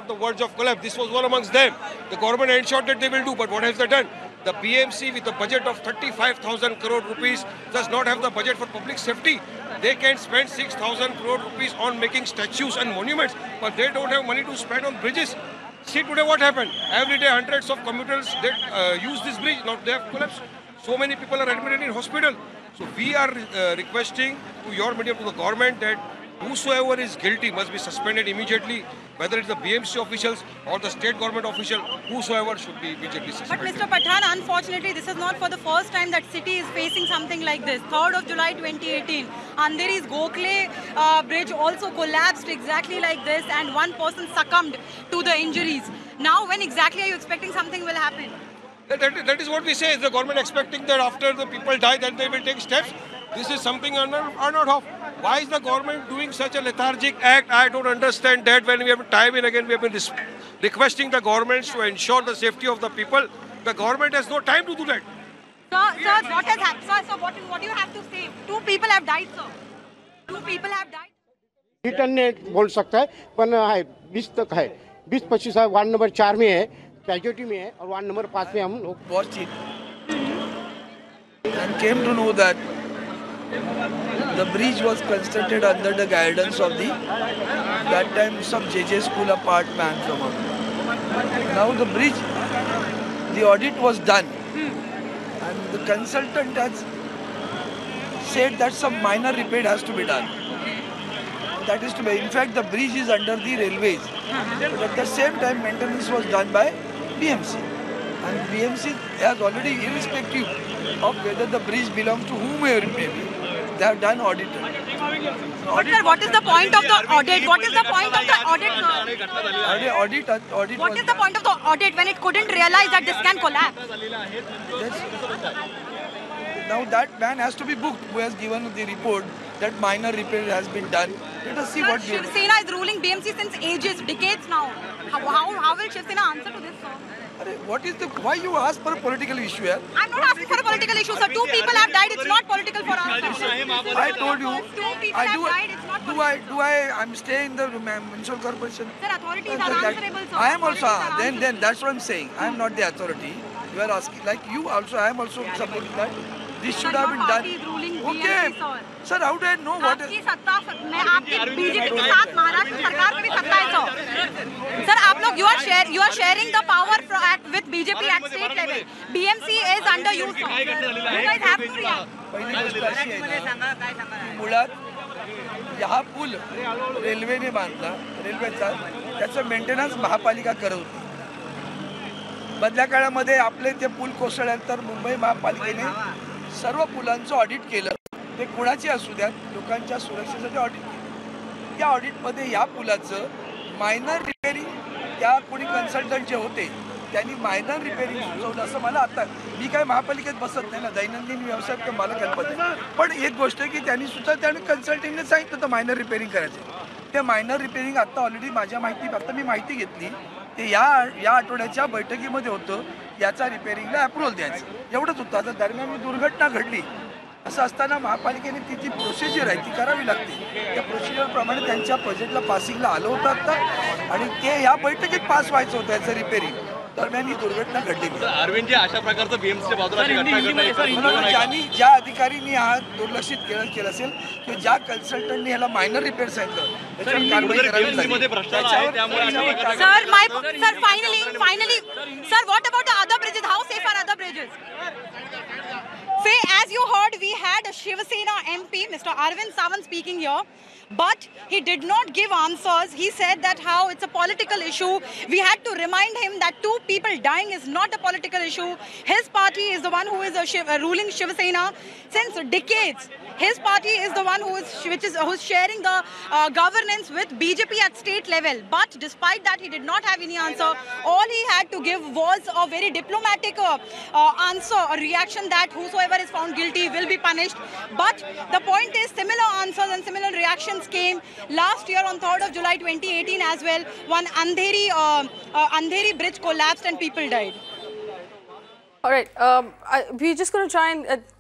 on the verge of collapse. This was one amongst them. The government ensured that they will do, but what has they done? The BMC with a budget of 35,000 crore rupees does not have the budget for public safety. They can spend 6,000 crore rupees on making statues and monuments, but they don't have money to spend on bridges. See today what happened. Every day hundreds of commuters that use this bridge, now they have collapsed. So many people are admitted in hospital. So we are requesting to your medium, to the government, that whosoever is guilty must be suspended immediately, whether it's the BMC officials or the state government official, whosoever should be immediately suspended. But Mr. Pathan, unfortunately, this is not for the first time that city is facing something like this. 3rd of July 2018, Andheri's Gokhale bridge also collapsed exactly like this, and one person succumbed to the injuries. Now, when exactly are you expecting something will happen? That is what we say. Is the government expecting that after the people die, then they will take steps? This is something unheard of. Why is the government doing such a lethargic act? I don't understand that. When we have time and again we have been requesting the governments to ensure the safety of the people, the government has no time to do that. Sir, what has happened? Sir, what do you have to say? 2 people have died, sir. 2 people have died. Return ने बोल सकता है, पर है 20 तक है, 20-25 है, ward number 4 में है, कैजुअलिटी में है, और वार्ड नंबर 5 में हम लोग watched it and came to know that the bridge was constructed under the guidance of that time some JJ school apart man from us. Now the bridge, the audit was done and the consultant has said that some minor repair has to be done. That is to be, in fact the bridge is under the railways, but at the same time maintenance was done by BMC, and BMC has already, irrespective of whether the bridge belongs to whomever it may be, they have done audit. But sir, what is the point of the audit? What is the point of the audit, sir? Audit. What is the point of the audit when it couldn't realize that this can collapse? Now that man has to be booked who has given the report that minor repair has been done. Let us see Sir, what Shiv Sena is ruling BMC since ages, decades now. How will Shiv Sena answer to this, sir? What is the, why you ask for a political issue here? I'm not asking for a political issue, sir. 2 people have died. It's not political for us, sir. I told you. 2 people have died. It's not political. I'm staying in the municipal corporation. Sir, authorities are answerable, sir. I am also, then that's what I'm saying. I am not the authority. You are asking, like you also, I am also supporting that. This should have been done. Okay. Sir, how do I know what is... आपकी सत्ता मैं आपकी BJP के साथ महाराष्ट्र सरकार में भी सत्ता है, सर आप लोग you are sharing the power with BJP at state level. BMC is under you, sir. You guys have to react. पहिली गोष्ट अशी आहे, मुळात हा पूल रेल्वेने बांधला, रेल्वेचा त्याचं मेंटेनन्स महापालिका करत होती. बदल्या काळामध्ये आपले ते पूल कोसळल्यानंतर मुंबई महापालिकेने सर्व पुलांचं ऑडिट केलं. ते कोणाचे असू द्या, लोकांच्या सुरक्षेसाठी ऑडिट केलं. त्या ऑडिटमध्ये या पुलाचं मायनर रिपेअरिंग, त्या कोणी कन्सल्टंट जे होते त्यांनी मायनर रिपेअरिंग सुचवलं असं मला आता, मी काय महापालिकेत बसत नाही ना, दैनंदिन व्यवसायात मला कल्पना आहे, पण एक गोष्ट आहे की त्यांनी सुचवलं, त्याने कन्सल्टिंगने सांगितलं तर मायनर रिपेअरिंग करायचं. ते मायनर रिपेअरिंग आता ऑलरेडी माझ्या माहिती, आता मी माहिती घेतली ते या आठवड्याच्या बैठकीमध्ये होतं, याचा रिपेअरिंगला अप्रूव्हल द्यायचं एवढंच होतं. आता दरम्यान दुर्घटना घडली, असं असताना महापालिकेने ती जी प्रोसिजर आहे ती करावी लागते. त्या प्रोसिजरप्रमाणे त्यांच्या प्रोजेक्टला पासिंगला आलं होतं आता, आणि ते या बैठकीत पास व्हायचं होतं याचं रिपेअरिंग. दरम्यान ही दुर्घटना घडली. अरविंद जी, अशा प्रकारचं बीएमसीच्या बाजूला ज्यांनी, ज्या अधिकाऱ्यांनी हा दुर्लक्षित केलं असेल किंवा ज्या कन्सल्टंटनी ह्याला मायनर रिपेअर सांगितलं त्याच्यावर कारवाई करावी लागेल. Sir, finally, sir, what about the other bridges? How safe are other bridges? Faye, as you heard, we had a Shiv Sena MP, Mr. Arvind Sawant, speaking here. But he did not give answers. He said that how it's a political issue. We had to remind him that 2 people dying is not a political issue. His party is the one who is ruling Shiv Sena since decades. His party is the one who's sharing the governance with BJP at state level. But despite that, he did not have any answer. All he had to give was a very diplomatic answer, a reaction that whosoever is found guilty will be punished. But the point is, similar answers and similar reactions came last year on 3rd of July 2018 as well, when Andheri bridge collapsed and people died. All right, we're just going to try and